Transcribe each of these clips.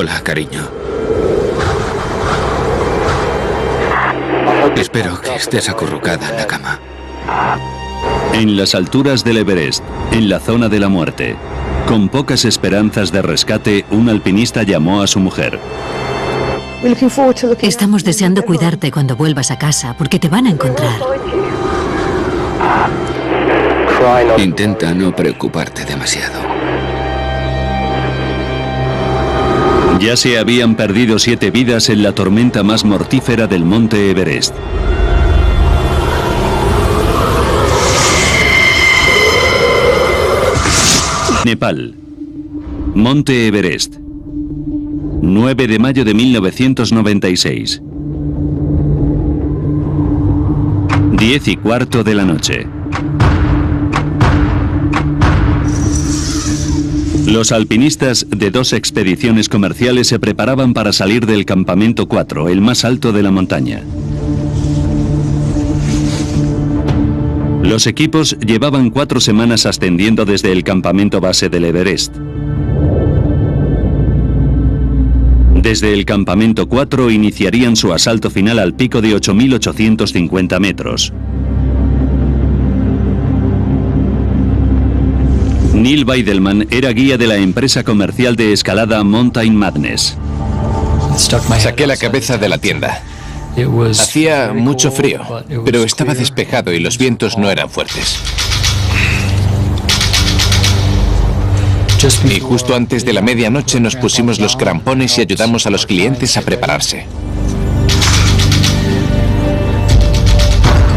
Hola, cariño. Espero que estés acurrucada en la cama. En las alturas del Everest, en la zona de la muerte, con pocas esperanzas de rescate, un alpinista llamó a su mujer. Estamos deseando cuidarte cuando vuelvas a casa, porque te van a encontrar. Intenta no preocuparte demasiado. Ya se habían perdido 7 vidas en la tormenta más mortífera del monte Everest. Nepal. Monte Everest. 9 de mayo de 1996. 10:15 de la noche. Los alpinistas de 2 expediciones comerciales se preparaban para salir del campamento 4, el más alto de la montaña. Los equipos llevaban 4 semanas ascendiendo desde el campamento base del Everest. Desde el campamento 4 iniciarían su asalto final al pico de 8.850 metros. Neil Weidelman era guía de la empresa comercial de escalada Mountain Madness. Saqué la cabeza de la tienda. Hacía mucho frío, pero estaba despejado y los vientos no eran fuertes. Y justo antes de la medianoche nos pusimos los crampones y ayudamos a los clientes a prepararse.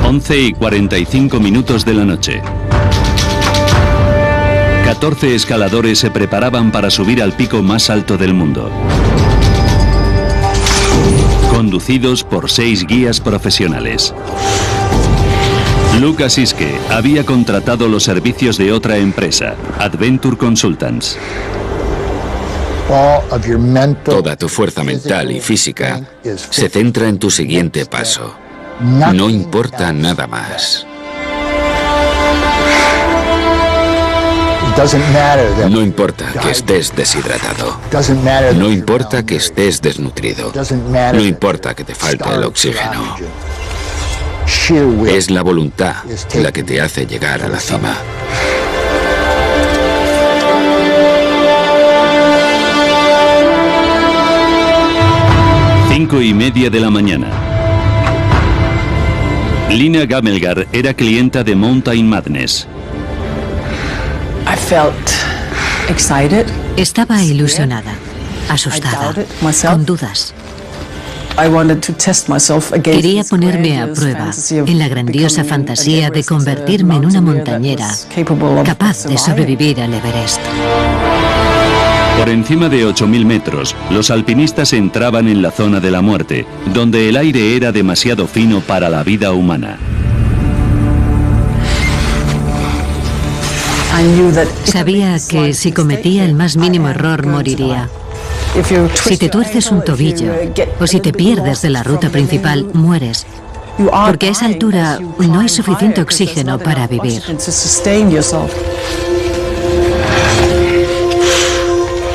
11:45 de la noche. 14 escaladores se preparaban para subir al pico más alto del mundo. Conducidos por 6 guías profesionales. Lucas Iske había contratado los servicios de otra empresa, Adventure Consultants. Toda tu fuerza mental y física se centra en tu siguiente paso. No importa nada más. No importa que estés deshidratado. No importa que estés desnutrido. No importa que te falte el oxígeno. Es la voluntad la que te hace llegar a la cima. Cinco y media de la mañana. Lina Gamelgar era clienta de Mountain Madness. Estaba ilusionada, asustada, con dudas. Quería ponerme a prueba en la grandiosa fantasía de convertirme en una montañera capaz de sobrevivir al Everest. Por encima de 8.000 metros, los alpinistas entraban en la zona de la muerte, donde el aire era demasiado fino para la vida humana. Sabía que si cometía el más mínimo error moriría. Si te tuerces un tobillo o si te pierdes de la ruta principal, mueres. Porque a esa altura no hay suficiente oxígeno para vivir.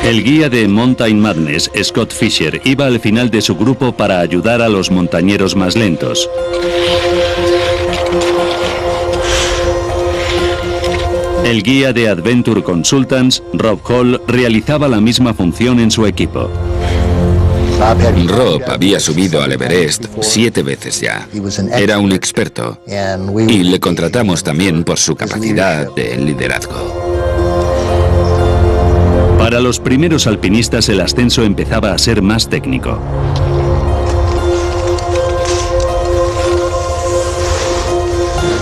El guía de Mountain Madness, Scott Fisher, iba al final de su grupo para ayudar a los montañeros más lentos. El guía de Adventure Consultants, Rob Hall, realizaba la misma función en su equipo. Rob había subido al Everest 7 veces ya. Era un experto y le contratamos también por su capacidad de liderazgo. Para los primeros alpinistas el ascenso empezaba a ser más técnico.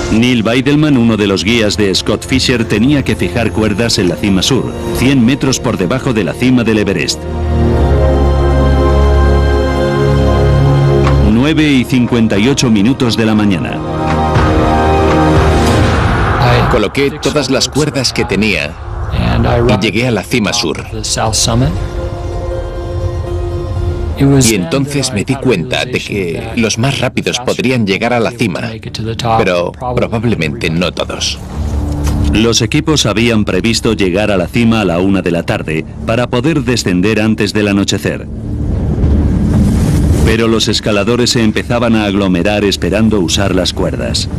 Neil Weidelman, uno de los guías de Scott Fisher, tenía que fijar cuerdas en la cima sur, 100 metros por debajo de la cima del Everest. 9:58 de la mañana. Coloqué todas las cuerdas que tenía y llegué a la cima sur. Y entonces me di cuenta de que los más rápidos podrían llegar a la cima, pero probablemente no todos. Los equipos habían previsto llegar a la cima a la 1 de la tarde para poder descender antes del anochecer. Pero los escaladores se empezaban a aglomerar esperando usar las cuerdas.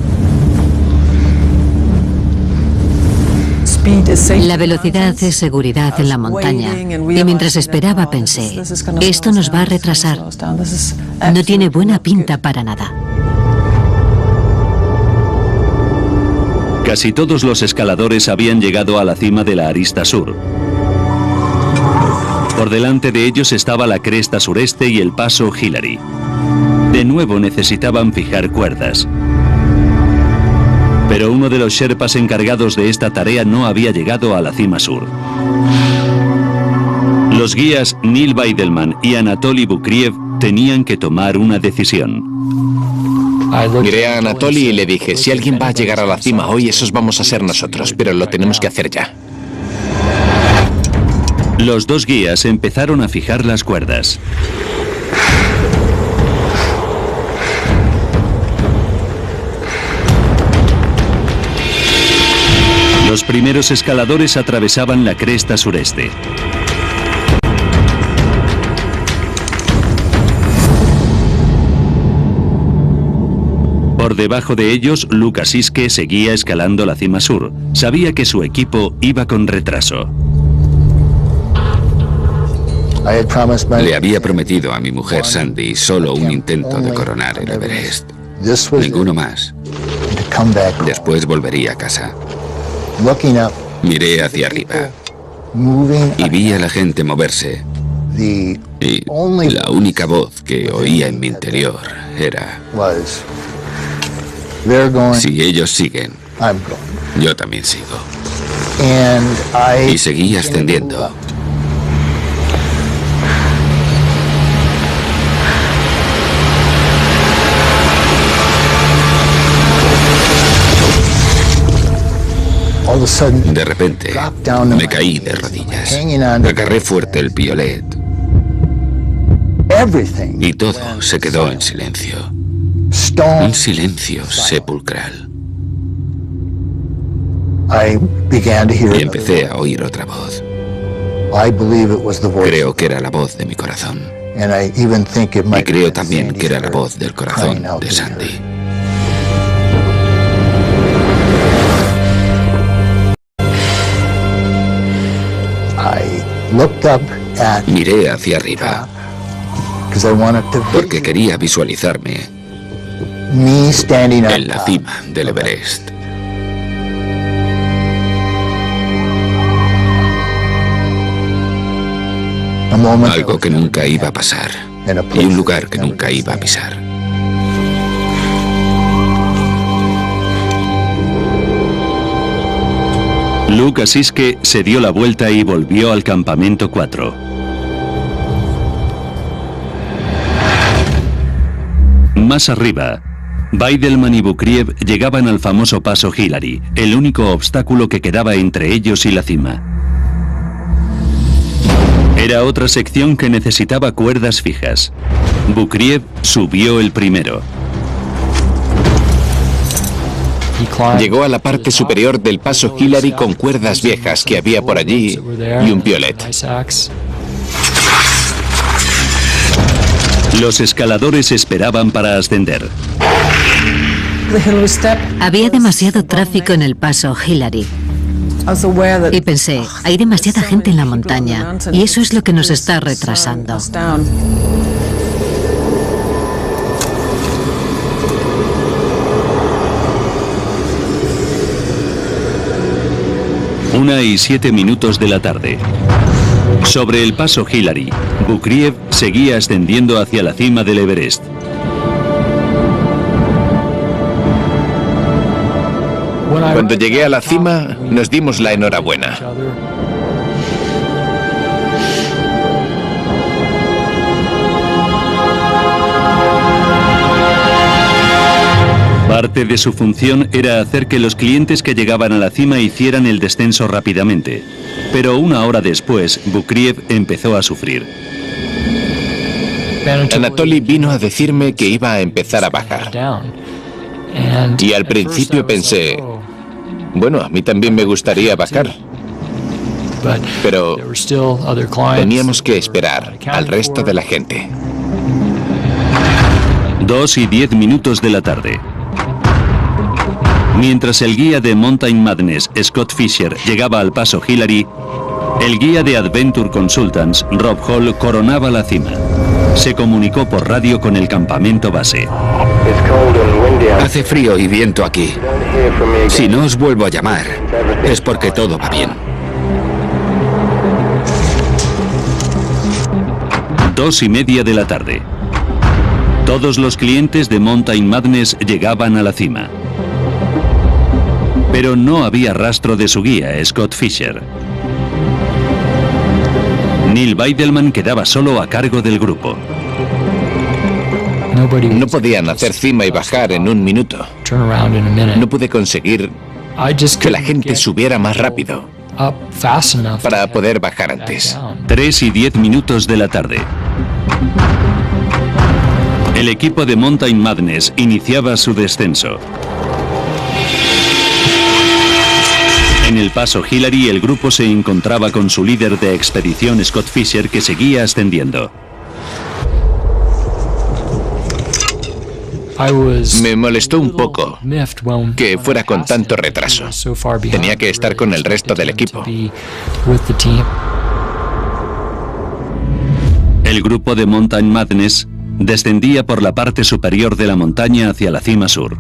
La velocidad es seguridad en la montaña. Y mientras esperaba pensé, esto nos va a retrasar. No tiene buena pinta para nada. Casi todos los escaladores habían llegado a la cima de la arista sur. Por delante de ellos estaba la cresta sureste y el paso Hillary. De nuevo necesitaban fijar cuerdas. Pero uno de los sherpas encargados de esta tarea no había llegado a la cima sur. Los guías Neil Weidelman y Anatoly Bukriev tenían que tomar una decisión. Miré a Anatoly y le dije, si alguien va a llegar a la cima hoy, esos vamos a ser nosotros, pero lo tenemos que hacer ya. Los dos guías empezaron a fijar las cuerdas. Los primeros escaladores atravesaban la cresta sureste. Por debajo de ellos, Lukas Iske seguía escalando la cima sur. Sabía que su equipo iba con retraso. Le había prometido a mi mujer Sandy solo un intento de coronar el Everest. Ninguno más. Después volvería a casa. Miré hacia arriba y vi a la gente moverse. Y la única voz que oía en mi interior era: si ellos siguen, yo también sigo. Y seguí ascendiendo. De repente, me caí de rodillas. Agarré fuerte el piolet. Y todo se quedó en silencio. Un silencio sepulcral. Y empecé a oír otra voz. Creo que era la voz de mi corazón. Y creo también que era la voz del corazón de Sandy. Miré hacia arriba porque quería visualizarme en la cima del Everest. Algo que nunca iba a pasar y un lugar que nunca iba a pisar. Lukas Iske se dio la vuelta y volvió al campamento 4. Más arriba, Weidelman y Bukriev llegaban al famoso paso Hillary, el único obstáculo que quedaba entre ellos y la cima. Era otra sección que necesitaba cuerdas fijas. Bukriev subió el primero. Llegó a la parte superior del paso Hillary con cuerdas viejas que había por allí y un piolet. Los escaladores esperaban para ascender. Había demasiado tráfico en el paso Hillary. Y pensé, hay demasiada gente en la montaña y eso es lo que nos está retrasando. 1:07 de la tarde. Sobre el paso Hillary, Bukriev seguía ascendiendo hacia la cima del Everest. Cuando llegué a la cima, nos dimos la enhorabuena. Parte de su función era hacer que los clientes que llegaban a la cima hicieran el descenso rápidamente. Pero una hora después, Bukriev empezó a sufrir. Anatoly vino a decirme que iba a empezar a bajar. Y al principio pensé, Bueno, a mí también me gustaría bajar. Pero teníamos que esperar al resto de la gente. 2:10 de la tarde. Mientras el guía de Mountain Madness, Scott Fisher, llegaba al paso Hillary, el guía de Adventure Consultants, Rob Hall, coronaba la cima. Se comunicó por radio con el campamento base. Hace frío y viento aquí. Si no os vuelvo a llamar, es porque todo va bien. 2:30 de la tarde. Todos los clientes de Mountain Madness llegaban a la cima. Pero no había rastro de su guía, Scott Fisher. Neil Weidelman quedaba solo a cargo del grupo. No podían hacer cima y bajar en un minuto. No pude conseguir que la gente subiera más rápido para poder bajar antes. 3:10 de la tarde. El equipo de Mountain Madness iniciaba su descenso. En el paso Hillary, el grupo se encontraba con su líder de expedición, Scott Fisher, que seguía ascendiendo. Me molestó un poco que fuera con tanto retraso. Tenía que estar con el resto del equipo. El grupo de Mountain Madness descendía por la parte superior de la montaña hacia la cima sur.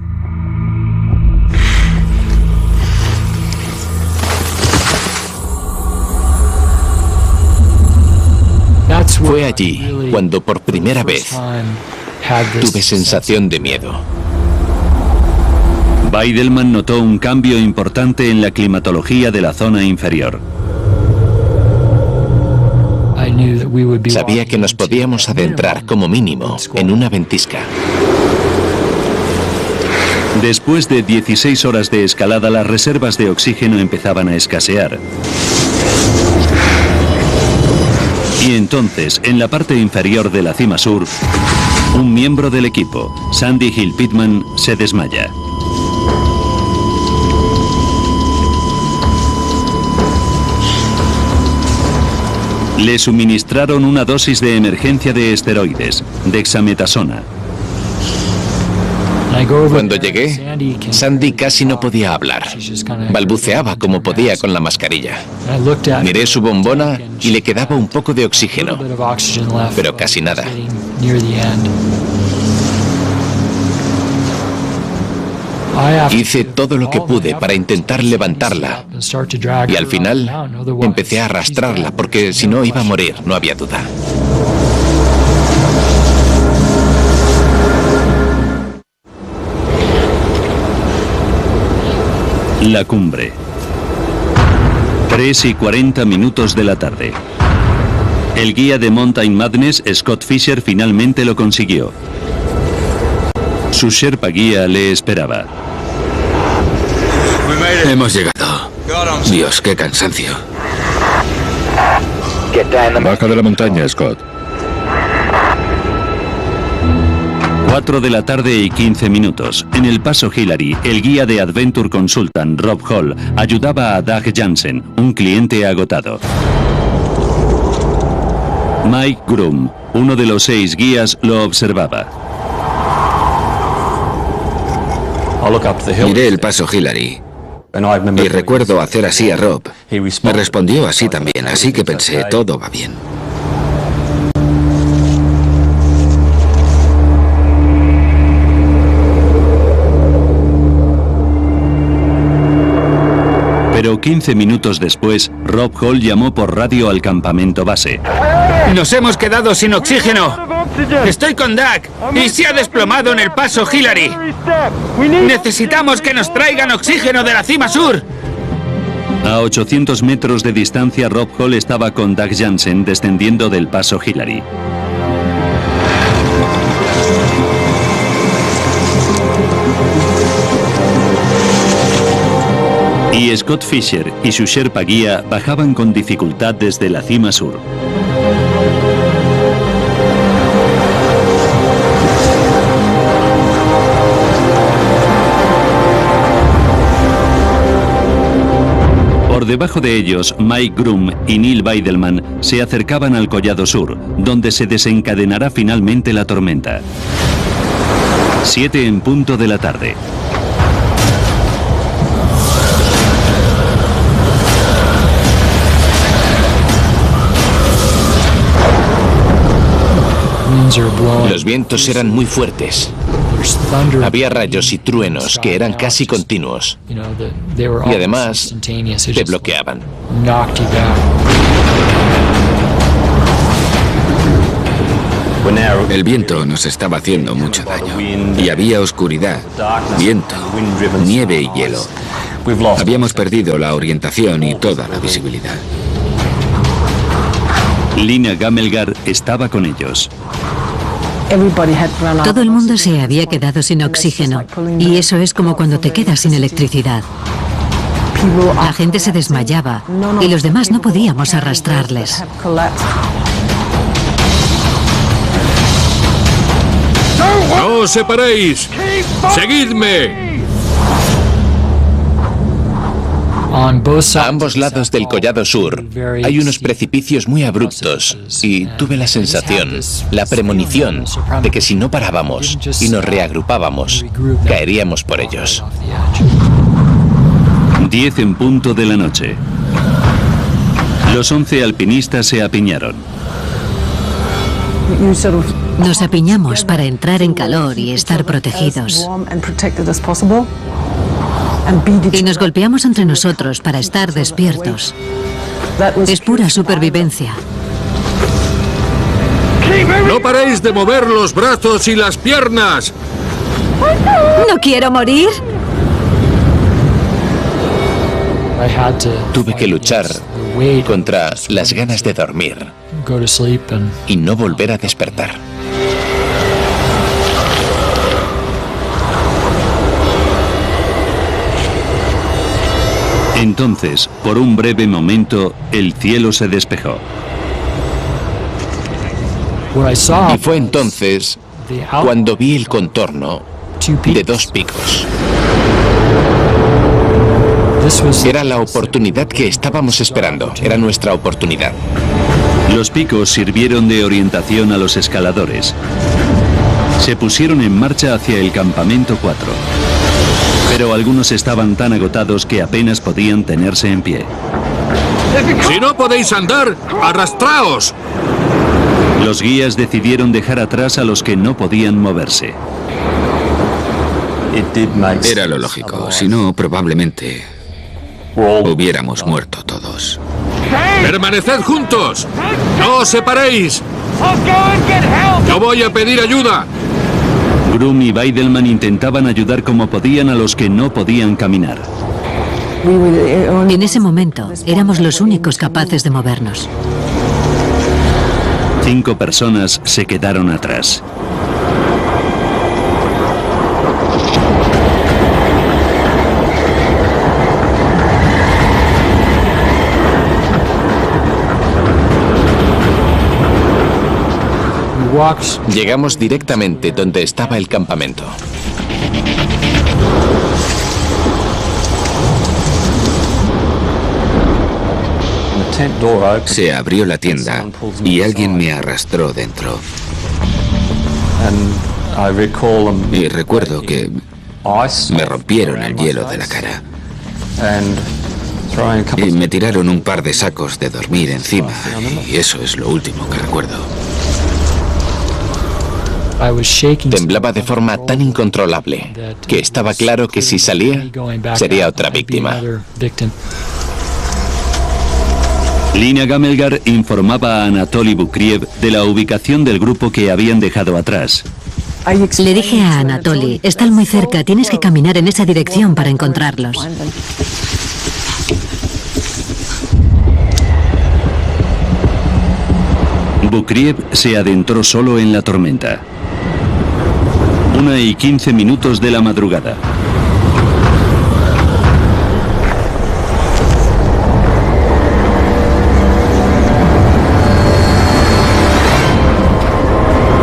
Fue allí cuando por primera vez tuve sensación de miedo. Weidelman notó un cambio importante en la climatología de la zona inferior. Sabía que nos podíamos adentrar como mínimo en una ventisca. Después de 16 horas de escalada, las reservas de oxígeno empezaban a escasear. Y entonces, en la parte inferior de la cima sur, un miembro del equipo, Sandy Hill Pittman, se desmaya. Le suministraron una dosis de emergencia de esteroides, dexametasona. Cuando llegué, Sandy casi no podía hablar. Balbuceaba como podía con la mascarilla. Miré su bombona y le quedaba un poco de oxígeno, pero casi nada. Hice todo lo que pude para intentar levantarla y al final empecé a arrastrarla porque si no iba a morir, no había duda. La cumbre. 3:40 de la tarde. El guía de Mountain Madness, Scott Fisher, finalmente lo consiguió. Su Sherpa guía le esperaba. Hemos llegado. Dios, qué cansancio. Baja de la montaña, Scott. 4:15 En el paso Hillary, el guía de Adventure Consultant, Rob Hall, ayudaba a Doug Jansen, un cliente agotado. Mike Groom, uno de los 6 guías, lo observaba. Miré el paso Hillary y recuerdo hacer así a Rob. Me respondió así también, así que pensé, todo va bien. Pero 15 minutos después, Rob Hall llamó por radio al campamento base. ¡Nos hemos quedado sin oxígeno! ¡Estoy con Doug! ¡Y se ha desplomado en el paso Hillary! ¡Necesitamos que nos traigan oxígeno de la cima sur! A 800 metros de distancia, Rob Hall estaba con Doug Jansen descendiendo del paso Hillary. Y Scott Fisher y su Sherpa guía bajaban con dificultad desde la cima sur. Por debajo de ellos, Mike Groom y Neil Weidelman se acercaban al Collado Sur, donde se desencadenará finalmente la tormenta. 7 en punto de la tarde. Los vientos eran muy fuertes. Había rayos y truenos que eran casi continuos. Y además, te bloqueaban. El viento nos estaba haciendo mucho daño. Y había oscuridad, viento, nieve y hielo. Habíamos perdido la orientación y toda la visibilidad. Lina Gamelgar estaba con ellos. Todo el mundo se había quedado sin oxígeno, y eso es como cuando te quedas sin electricidad. La gente se desmayaba y los demás no podíamos arrastrarles. ¡No os separéis! ¡Seguidme! A ambos lados del Collado Sur hay unos precipicios muy abruptos y tuve la sensación, la premonición, de que si no parábamos y nos reagrupábamos, caeríamos por ellos. 10 en punto de la noche. Los 11 alpinistas se apiñaron. Nos apiñamos para entrar en calor y estar protegidos. Y nos golpeamos entre nosotros para estar despiertos. Es pura supervivencia. ¡No paréis de mover los brazos y las piernas! ¿No quiero morir? Tuve que luchar contra las ganas de dormir y no volver a despertar. Entonces, por un breve momento, el cielo se despejó. Y fue entonces cuando vi el contorno de 2 picos. Era la oportunidad que estábamos esperando. Era nuestra oportunidad. Los picos sirvieron de orientación a los escaladores. Se pusieron en marcha hacia el campamento 4. Pero algunos estaban tan agotados que apenas podían tenerse en pie. ¡Si no podéis andar, arrastraos! Los guías decidieron dejar atrás a los que no podían moverse. Era lo lógico, si no, probablemente hubiéramos muerto todos. ¡Permaneced juntos! ¡No os separéis! ¡Yo voy a pedir ayuda! Groom y Weidelman intentaban ayudar como podían a los que no podían caminar. En ese momento, éramos los únicos capaces de movernos. 5 personas se quedaron atrás. Llegamos directamente donde estaba el campamento. Se abrió la tienda y alguien me arrastró dentro. Y recuerdo que me rompieron el hielo de la cara. Y me tiraron un par de sacos de dormir encima, y eso es lo último que recuerdo. Temblaba de forma tan incontrolable que estaba claro que si salía, sería otra víctima. Lina Gamelgar informaba a Anatoly Bukriev de la ubicación del grupo que habían dejado atrás. Le dije a Anatoly, están muy cerca, tienes que caminar en esa dirección para encontrarlos. Bukriev se adentró solo en la tormenta. 1:15 de la madrugada.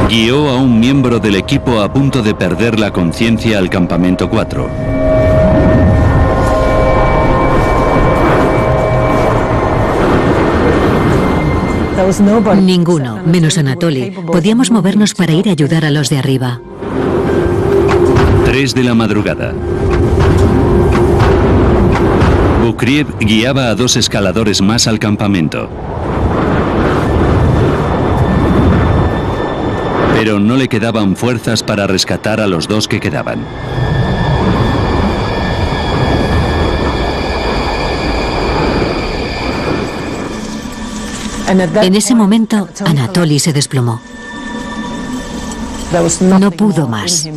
Guió a un miembro del equipo a punto de perder la conciencia al campamento 4. Ninguno, menos Anatoly. Podíamos movernos para ir a ayudar a los de arriba. 3 de la madrugada. Bukriev guiaba a 2 escaladores más al campamento. Pero no le quedaban fuerzas para rescatar a los 2 que quedaban. En ese momento, Anatoly se desplomó. No pudo más.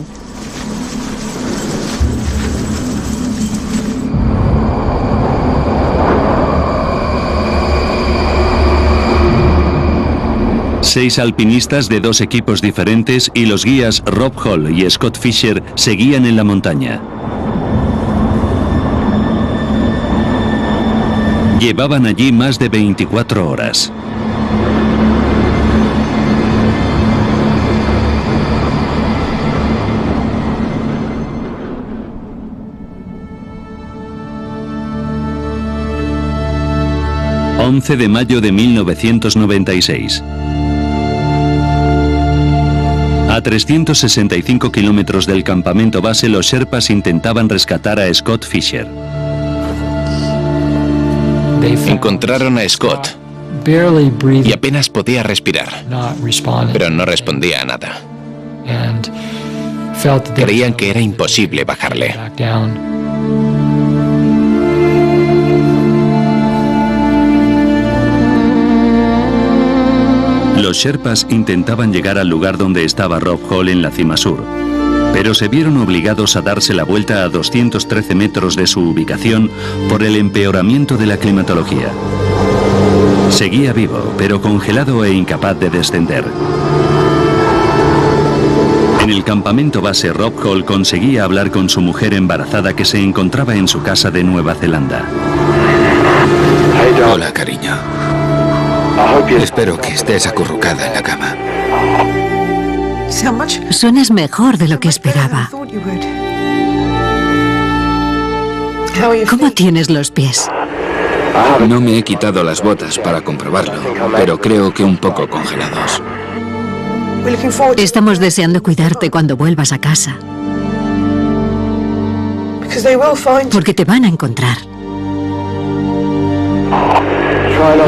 Seis alpinistas de 2 equipos diferentes y los guías Rob Hall y Scott Fisher seguían en la montaña. Llevaban allí más de 24 horas. ...11 de mayo de 1996... A 365 kilómetros del campamento base, los Sherpas intentaban rescatar a Scott Fisher. Encontraron a Scott y apenas podía respirar, pero no respondía a nada. Creían que era imposible bajarle. Los Sherpas intentaban llegar al lugar donde estaba Rob Hall en la cima sur, pero se vieron obligados a darse la vuelta a 213 metros de su ubicación por el empeoramiento de la climatología. Seguía vivo, pero congelado e incapaz de descender. En el campamento base, Rob Hall conseguía hablar con su mujer embarazada que se encontraba en su casa de Nueva Zelanda. Hola, cariño. Espero que estés acurrucada en la cama. Suenas mejor de lo que esperaba. ¿Cómo tienes los pies? No me he quitado las botas para comprobarlo, pero creo que un poco congelados. Estamos deseando cuidarte cuando vuelvas a casa. Porque te van a encontrar.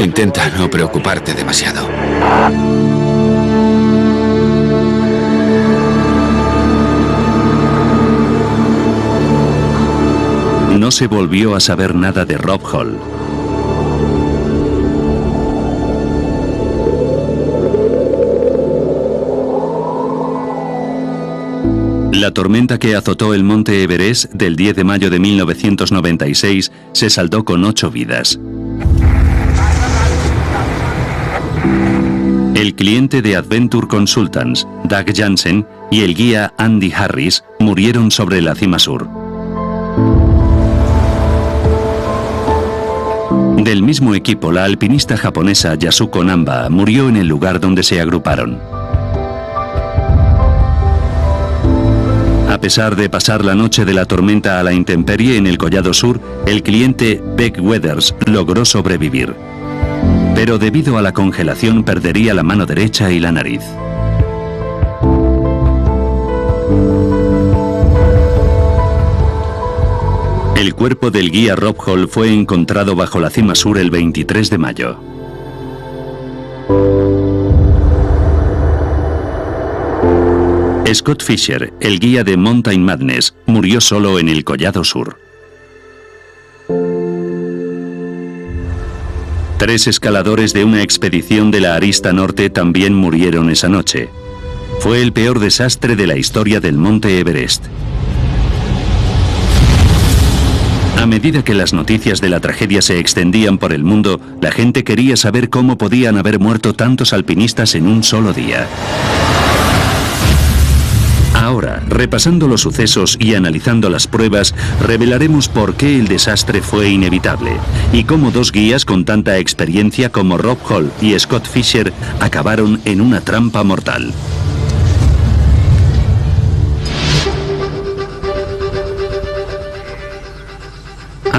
Intenta no preocuparte demasiado. No se volvió a saber nada de Rob Hall. La tormenta que azotó el monte Everest del 10 de mayo de 1996 se saldó con 8 vidas. El cliente de Adventure Consultants, Doug Jansen, y el guía Andy Harris murieron sobre la cima sur. Del mismo equipo, la alpinista japonesa Yasuko Namba murió en el lugar donde se agruparon. A pesar de pasar la noche de la tormenta a la intemperie en el Collado Sur, el cliente Beck Weathers logró sobrevivir. Pero debido a la congelación perdería la mano derecha y la nariz. El cuerpo del guía Rob Hall fue encontrado bajo la cima sur el 23 de mayo. Scott Fisher, el guía de Mountain Madness, murió solo en el Collado Sur. 3 escaladores de una expedición de la Arista Norte también murieron esa noche. Fue el peor desastre de la historia del monte Everest. A medida que las noticias de la tragedia se extendían por el mundo, la gente quería saber cómo podían haber muerto tantos alpinistas en un solo día. Ahora, repasando los sucesos y analizando las pruebas, revelaremos por qué el desastre fue inevitable y cómo 2 guías con tanta experiencia como Rob Hall y Scott Fisher acabaron en una trampa mortal.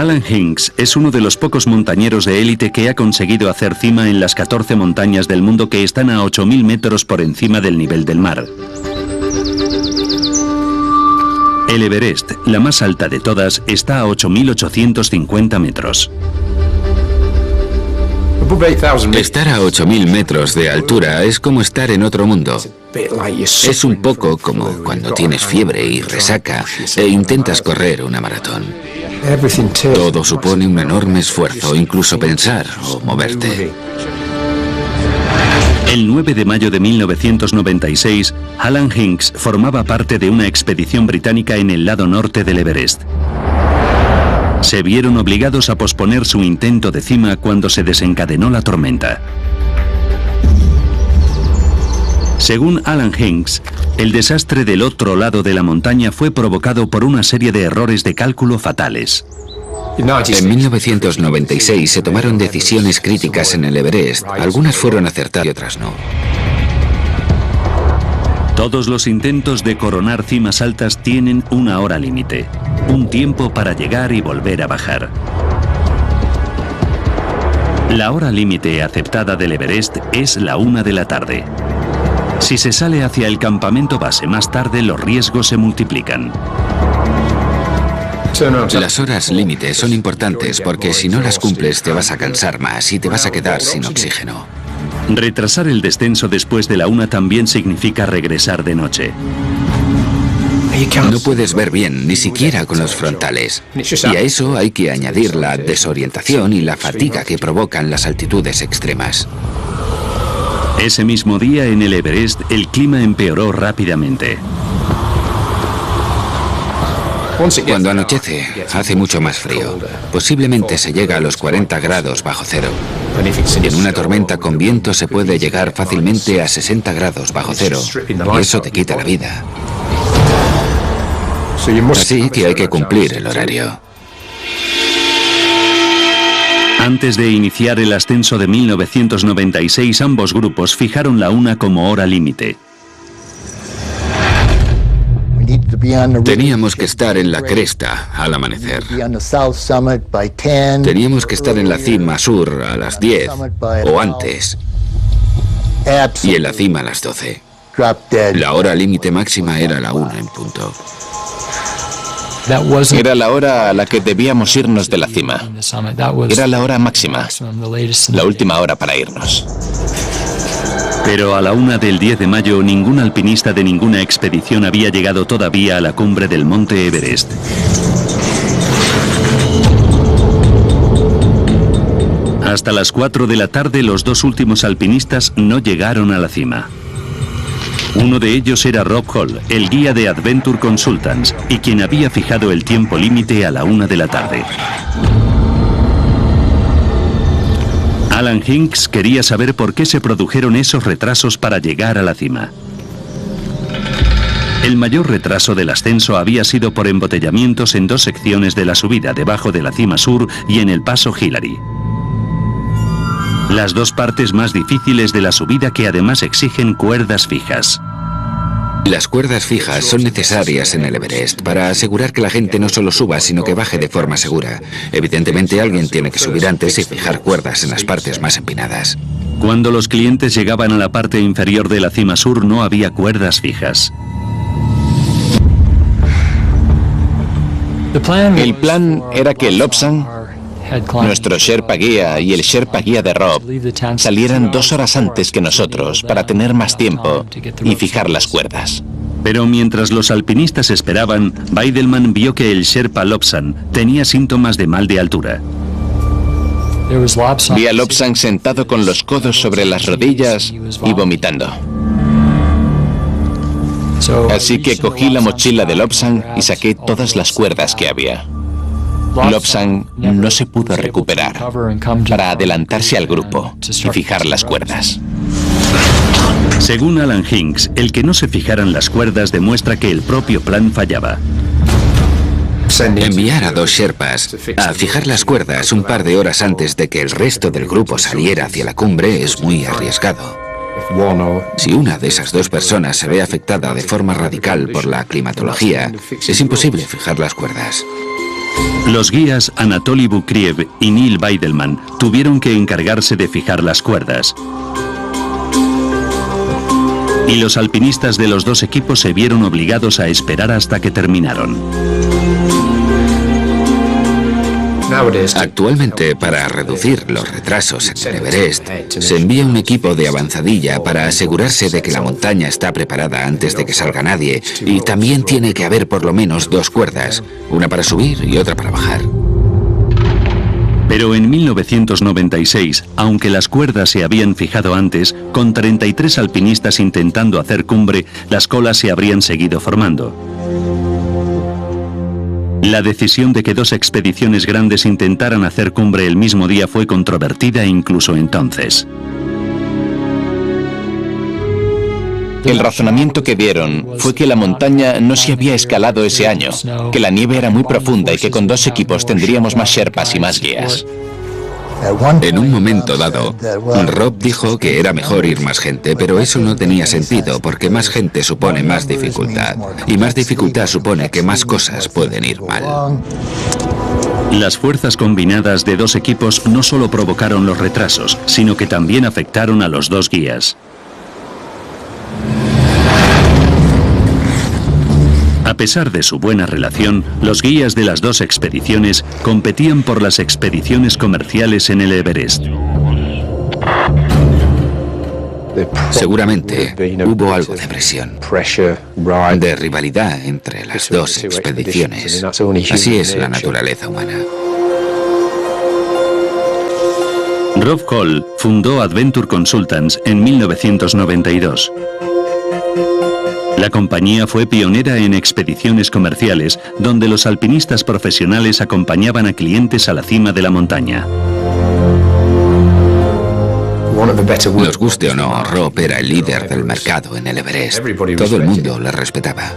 Alan Hinks es uno de los pocos montañeros de élite que ha conseguido hacer cima en las 14 montañas del mundo que están a 8.000 metros por encima del nivel del mar. El Everest, la más alta de todas, está a 8.850 metros. Estar a 8.000 metros de altura es como estar en otro mundo. Es un poco como cuando tienes fiebre y resaca e intentas correr una maratón. Todo supone un enorme esfuerzo, incluso pensar o moverte. El 9 de mayo de 1996, Alan Hinks formaba parte de una expedición británica en el lado norte del Everest. Se vieron obligados a posponer su intento de cima cuando se desencadenó la tormenta. Según Alan Hinks, el desastre del otro lado de la montaña fue provocado por una serie de errores de cálculo fatales. En 1996 se tomaron decisiones críticas en el Everest. Algunas fueron acertadas y otras no. Todos los intentos de coronar cimas altas tienen una hora límite, un tiempo para llegar y volver a bajar. La hora límite aceptada del Everest es la 1 de la tarde. Si se sale hacia el campamento base más tarde, los riesgos se multiplican. Las horas límite son importantes porque si no las cumples te vas a cansar más y te vas a quedar sin oxígeno. Retrasar el descenso después de la 1 también significa regresar de noche. No puedes ver bien, ni siquiera con los frontales. Y a eso hay que añadir la desorientación y la fatiga que provocan las altitudes extremas. Ese mismo día en el Everest, el clima empeoró rápidamente. Cuando anochece, hace mucho más frío. Posiblemente se llega a los 40 grados bajo cero. Y en una tormenta con viento se puede llegar fácilmente a 60 grados bajo cero. Y eso te quita la vida. Así que hay que cumplir el horario. Antes de iniciar el ascenso de 1996, ambos grupos fijaron la 1 como hora límite. Teníamos que estar en la cresta al amanecer. Teníamos que estar en la cima sur a las 10 o antes. Y en la cima a las 12. La hora límite máxima era la 1 en punto. Era la hora a la que debíamos irnos de la cima. Era la hora máxima, la última hora para irnos. Pero a la 1 del 10 de mayo, ningún alpinista de ninguna expedición había llegado todavía a la cumbre del monte Everest. Hasta las 4 de la tarde, los dos últimos alpinistas no llegaron a la cima. Uno de ellos era Rob Hall, el guía de Adventure Consultants, y quien había fijado el tiempo límite a la 1 de la tarde. Alan Hinks quería saber por qué se produjeron esos retrasos para llegar a la cima. El mayor retraso del ascenso había sido por embotellamientos en dos secciones de la subida, debajo de la cima sur y en el paso Hillary. Las dos partes más difíciles de la subida que además exigen cuerdas fijas. Las cuerdas fijas son necesarias en el Everest para asegurar que la gente no solo suba, sino que baje de forma segura. Evidentemente, alguien tiene que subir antes y fijar cuerdas en las partes más empinadas. Cuando los clientes llegaban a la parte inferior de la cima sur, no había cuerdas fijas. El plan era que Lobsang, nuestro Sherpa guía y el Sherpa guía de Rob, salieran 2 horas antes que nosotros para tener más tiempo y fijar las cuerdas. Pero mientras los alpinistas esperaban, Weidelman vio que el Sherpa Lobsang tenía síntomas de mal de altura. Vi a Lobsang sentado con los codos sobre las rodillas y vomitando. Así que cogí la mochila de Lobsang y saqué todas las cuerdas que había. Lobsang no se pudo recuperar para adelantarse al grupo y fijar las cuerdas. Según Alan Hinks, el que no se fijaran las cuerdas demuestra que el propio plan fallaba. Enviar a 2 Sherpas a fijar las cuerdas un par de horas antes de que el resto del grupo saliera hacia la cumbre es muy arriesgado. Si una de esas 2 personas se ve afectada de forma radical por la climatología, es imposible fijar las cuerdas. Los guías Anatoly Bukriev y Neil Weidelman tuvieron que encargarse de fijar las cuerdas. Y los alpinistas de los dos equipos se vieron obligados a esperar hasta que terminaron. Actualmente, para reducir los retrasos en el Everest, se envía un equipo de avanzadilla para asegurarse de que la montaña está preparada antes de que salga nadie, y también tiene que haber por lo menos 2 cuerdas, una para subir y otra para bajar. Pero en 1996, aunque las cuerdas se habían fijado antes, con 33 alpinistas intentando hacer cumbre, las colas se habrían seguido formando. La decisión de que 2 expediciones grandes intentaran hacer cumbre el mismo día fue controvertida incluso entonces. El razonamiento que dieron fue que la montaña no se había escalado ese año, que la nieve era muy profunda y que con 2 equipos tendríamos más sherpas y más guías. En un momento dado, Rob dijo que era mejor ir más gente, pero eso no tenía sentido porque más gente supone más dificultad, y más dificultad supone que más cosas pueden ir mal. Las fuerzas combinadas de 2 equipos no solo provocaron los retrasos, sino que también afectaron a los 2 guías. A pesar de su buena relación, los guías de las 2 expediciones competían por las expediciones comerciales en el Everest. Seguramente hubo algo de presión, de rivalidad entre las 2 expediciones. Así es la naturaleza humana. Rob Hall fundó Adventure Consultants en 1992. La compañía fue pionera en expediciones comerciales, donde los alpinistas profesionales acompañaban a clientes a la cima de la montaña. Nos guste o no, Rob era el líder del mercado en el Everest. Todo el mundo le respetaba.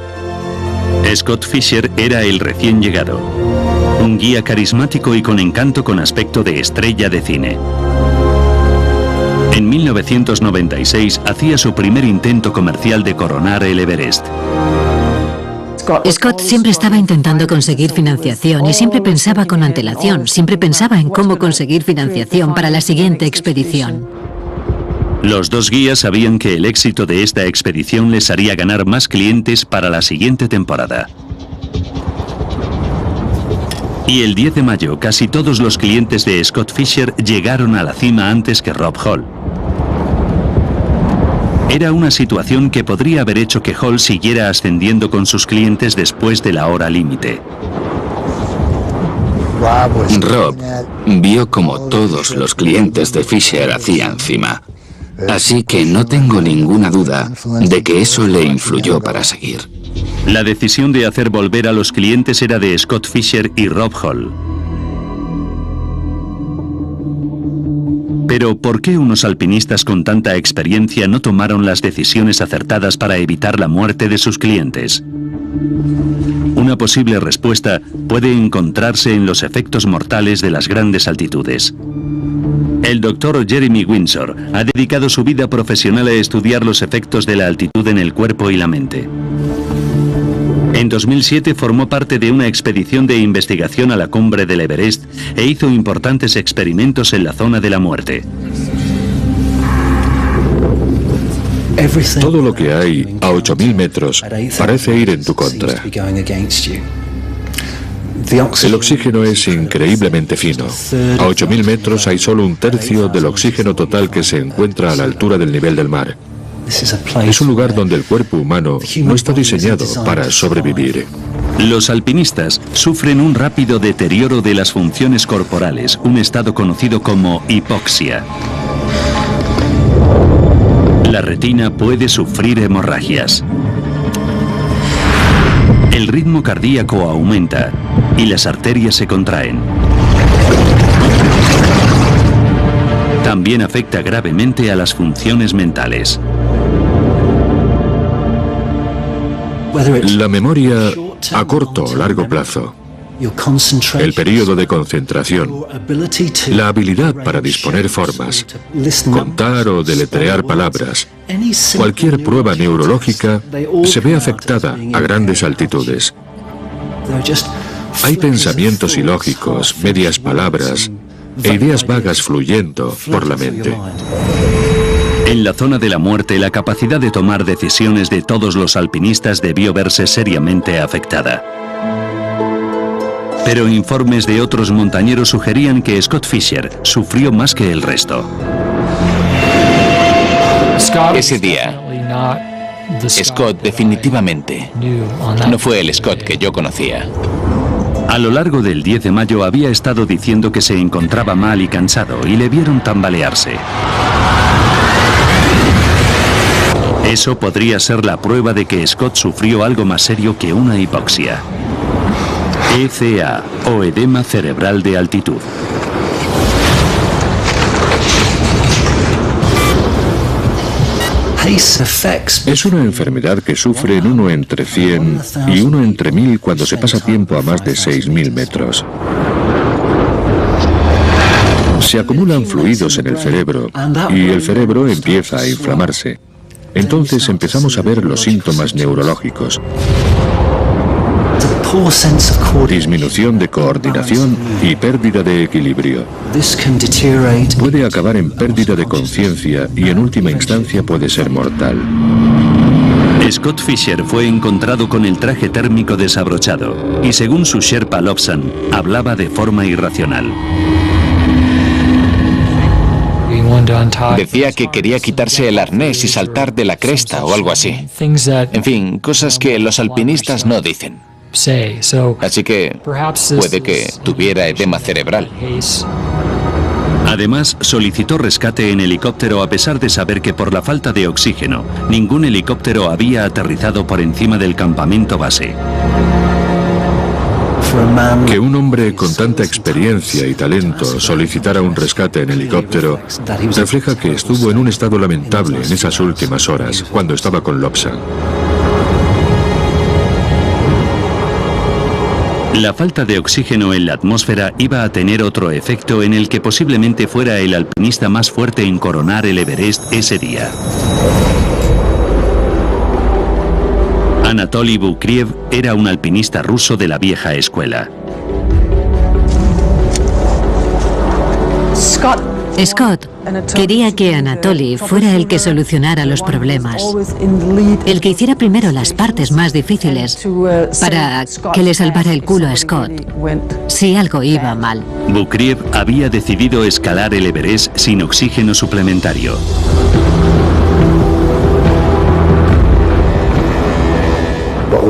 Scott Fisher era el recién llegado. Un guía carismático y con encanto con aspecto de estrella de cine. En 1996 hacía su primer intento comercial de coronar el Everest. Scott siempre estaba intentando conseguir financiación y siempre pensaba con antelación, siempre pensaba en cómo conseguir financiación para la siguiente expedición. Los 2 guías sabían que el éxito de esta expedición les haría ganar más clientes para la siguiente temporada. Y el 10 de mayo casi todos los clientes de Scott Fisher llegaron a la cima antes que Rob Hall. Era una situación que podría haber hecho que Hall siguiera ascendiendo con sus clientes después de la hora límite. Rob vio como todos los clientes de Fisher hacían cima. Así que no tengo ninguna duda de que eso le influyó para seguir. La decisión de hacer volver a los clientes era de Scott Fisher y Rob Hall. Pero ¿por qué unos alpinistas con tanta experiencia no tomaron las decisiones acertadas para evitar la muerte de sus clientes? Una posible respuesta puede encontrarse en los efectos mortales de las grandes altitudes. El doctor Jeremy Windsor ha dedicado su vida profesional a estudiar los efectos de la altitud en el cuerpo y la mente. En 2007 formó parte de una expedición de investigación a la cumbre del Everest e hizo importantes experimentos en la zona de la muerte. Todo lo que hay a 8.000 metros parece ir en tu contra. El oxígeno es increíblemente fino. A 8.000 metros hay solo 1/3 del oxígeno total que se encuentra a la altura del nivel del mar. Es un lugar donde el cuerpo humano no está diseñado para sobrevivir. Los alpinistas sufren un rápido deterioro de las funciones corporales, un estado conocido como hipoxia. La retina puede sufrir hemorragias. El ritmo cardíaco aumenta y las arterias se contraen. También afecta gravemente a las funciones mentales. La memoria a corto o largo plazo, el periodo de concentración, la habilidad para disponer formas, contar o deletrear palabras, cualquier prueba neurológica se ve afectada a grandes altitudes. Hay pensamientos ilógicos, medias palabras e ideas vagas fluyendo por la mente. En la zona de la muerte, la capacidad de tomar decisiones de todos los alpinistas debió verse seriamente afectada. Pero informes de otros montañeros sugerían que Scott Fisher sufrió más que el resto. Ese día, Scott definitivamente no fue el Scott que yo conocía. A lo largo del 10 de mayo había estado diciendo que se encontraba mal y cansado y le vieron tambalearse. Eso podría ser la prueba de que Scott sufrió algo más serio que una hipoxia. ECA, o edema cerebral de altitud. Es una enfermedad que sufren 1 entre 100 y 1 entre 1000 cuando se pasa tiempo a más de 6000 metros. Se acumulan fluidos en el cerebro y el cerebro empieza a inflamarse. Entonces empezamos a ver los síntomas neurológicos. Disminución de coordinación y pérdida de equilibrio. Puede acabar en pérdida de conciencia y en última instancia puede ser mortal. Scott Fisher fue encontrado con el traje térmico desabrochado y según su Sherpa Lobsang, hablaba de forma irracional. Decía que quería quitarse el arnés y saltar de la cresta o algo así. En fin, cosas que los alpinistas no dicen. Así que puede que tuviera edema cerebral. Además, solicitó rescate en helicóptero a pesar de saber que por la falta de oxígeno, ningún helicóptero había aterrizado por encima del campamento base. Que un hombre con tanta experiencia y talento solicitara un rescate en helicóptero refleja que estuvo en un estado lamentable en esas últimas horas, cuando estaba con Lobsang. La falta de oxígeno en la atmósfera iba a tener otro efecto en el que posiblemente fuera el alpinista más fuerte en coronar el Everest ese día. Anatoly Bukriev era un alpinista ruso de la vieja escuela. Scott quería que Anatoly fuera el que solucionara los problemas, el que hiciera primero las partes más difíciles para que le salvara el culo a Scott si algo iba mal. Bukriev había decidido escalar el Everest sin oxígeno suplementario.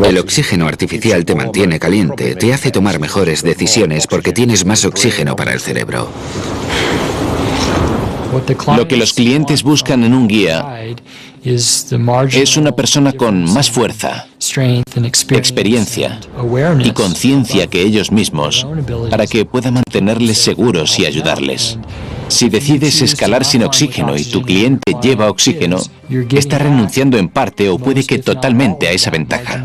El oxígeno artificial te mantiene caliente, te hace tomar mejores decisiones porque tienes más oxígeno para el cerebro. Lo que los clientes buscan en un guía es una persona con más fuerza, experiencia y conciencia que ellos mismos para que pueda mantenerles seguros y ayudarles. Si decides escalar sin oxígeno y tu cliente lleva oxígeno, está renunciando en parte o puede que totalmente a esa ventaja.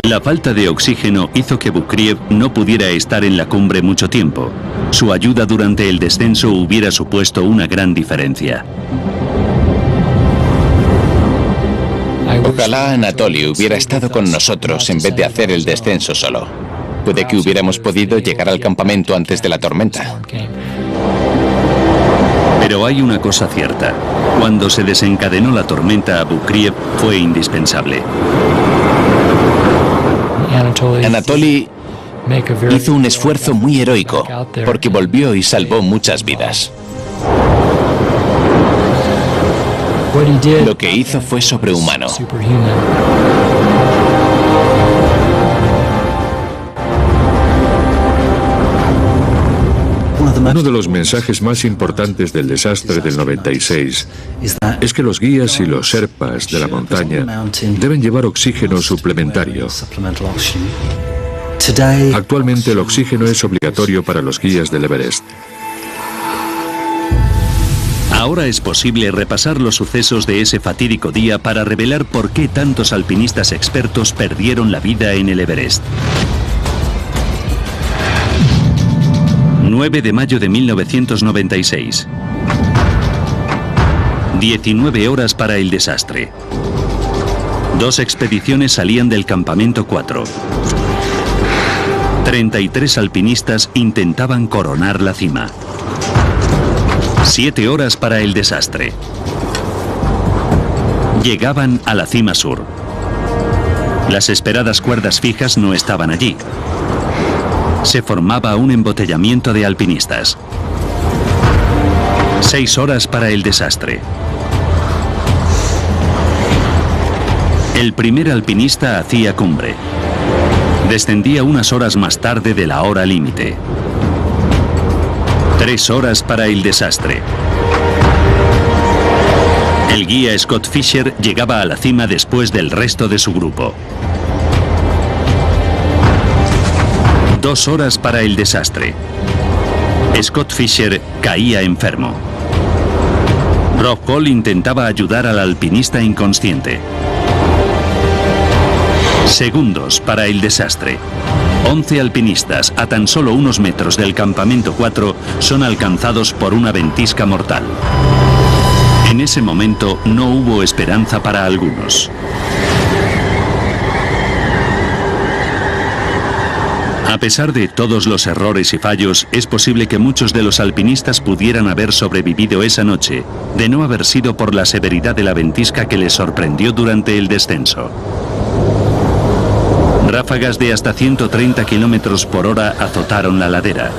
La falta de oxígeno hizo que Bukriev no pudiera estar en la cumbre mucho tiempo. Su ayuda durante el descenso hubiera supuesto una gran diferencia. Ojalá Anatoly hubiera estado con nosotros en vez de hacer el descenso solo. Puede que hubiéramos podido llegar al campamento antes de la tormenta. Pero hay una cosa cierta. Cuando se desencadenó la tormenta, Bukriev fue indispensable. Anatoly hizo un esfuerzo muy heroico porque volvió y salvó muchas vidas. Lo que hizo fue sobrehumano. Uno de los mensajes más importantes del desastre del 96 es que los guías y los sherpas de la montaña deben llevar oxígeno suplementario. Actualmente el oxígeno es obligatorio para los guías del Everest. Ahora es posible repasar los sucesos de ese fatídico día para revelar por qué tantos alpinistas expertos perdieron la vida en el Everest. 9 de mayo de 1996. 19 horas para el desastre. 2 expediciones salían del campamento 4. 33 alpinistas intentaban coronar la cima. 7 horas para el desastre. Llegaban a la cima sur. Las esperadas cuerdas fijas no estaban allí. Se formaba un embotellamiento de alpinistas. 6 horas para el desastre. El primer alpinista hacía cumbre. Descendía unas horas más tarde de la hora límite. 3 horas para el desastre. El guía Scott Fisher llegaba a la cima después del resto de su grupo. 2 horas para el desastre. Scott Fisher caía enfermo. Rob Hall intentaba ayudar al alpinista inconsciente. Segundos para el desastre. 11 alpinistas a tan solo unos metros del campamento 4 son alcanzados por una ventisca mortal. En ese momento no hubo esperanza para algunos. A pesar de todos los errores y fallos, es posible que muchos de los alpinistas pudieran haber sobrevivido esa noche, de no haber sido por la severidad de la ventisca que les sorprendió durante el descenso. Ráfagas de hasta 130 kilómetros por hora azotaron la ladera.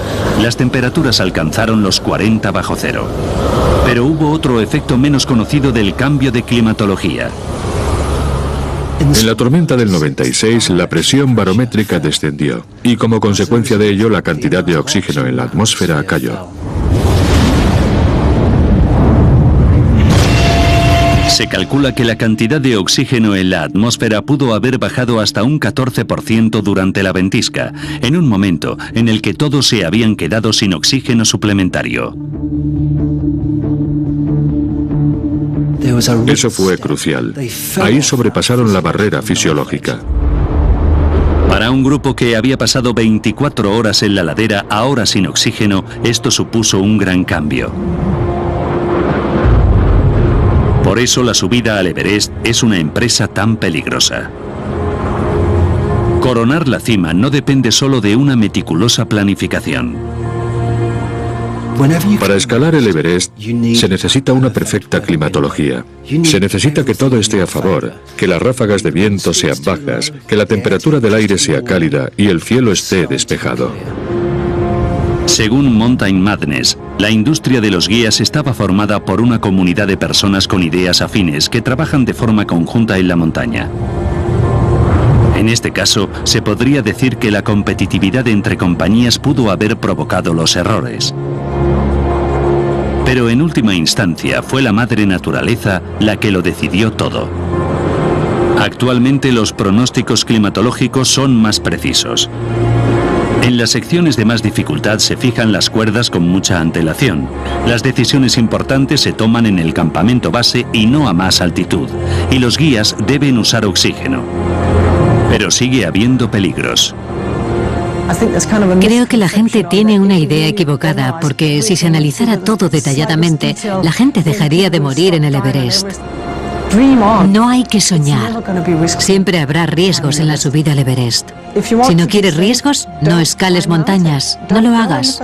Las temperaturas alcanzaron los 40 bajo cero. Pero hubo otro efecto menos conocido del cambio de climatología. En la tormenta del 96, la presión barométrica descendió y como consecuencia de ello, la cantidad de oxígeno en la atmósfera cayó. Se calcula que la cantidad de oxígeno en la atmósfera pudo haber bajado hasta un 14% durante la ventisca, en un momento en el que todos se habían quedado sin oxígeno suplementario. Eso fue crucial. Ahí sobrepasaron la barrera fisiológica. Para un grupo que había pasado 24 horas en la ladera, ahora sin oxígeno, esto supuso un gran cambio. Por eso la subida al Everest es una empresa tan peligrosa. Coronar la cima no depende solo de una meticulosa planificación. Para escalar el Everest se necesita una perfecta climatología. Se necesita que todo esté a favor, que las ráfagas de viento sean bajas, que la temperatura del aire sea cálida y el cielo esté despejado. Según Mountain Madness, la industria de los guías estaba formada por una comunidad de personas con ideas afines que trabajan de forma conjunta en la montaña. En este caso, se podría decir que la competitividad entre compañías pudo haber provocado los errores. Pero en última instancia fue la madre naturaleza la que lo decidió todo. Actualmente los pronósticos climatológicos son más precisos. En las secciones de más dificultad se fijan las cuerdas con mucha antelación. Las decisiones importantes se toman en el campamento base y no a más altitud, y los guías deben usar oxígeno. Pero sigue habiendo peligros. Creo que la gente tiene una idea equivocada, porque si se analizara todo detalladamente, la gente dejaría de morir en el Everest. No hay que soñar. Siempre habrá riesgos en la subida al Everest. Si no quieres riesgos, no escales montañas. No lo hagas.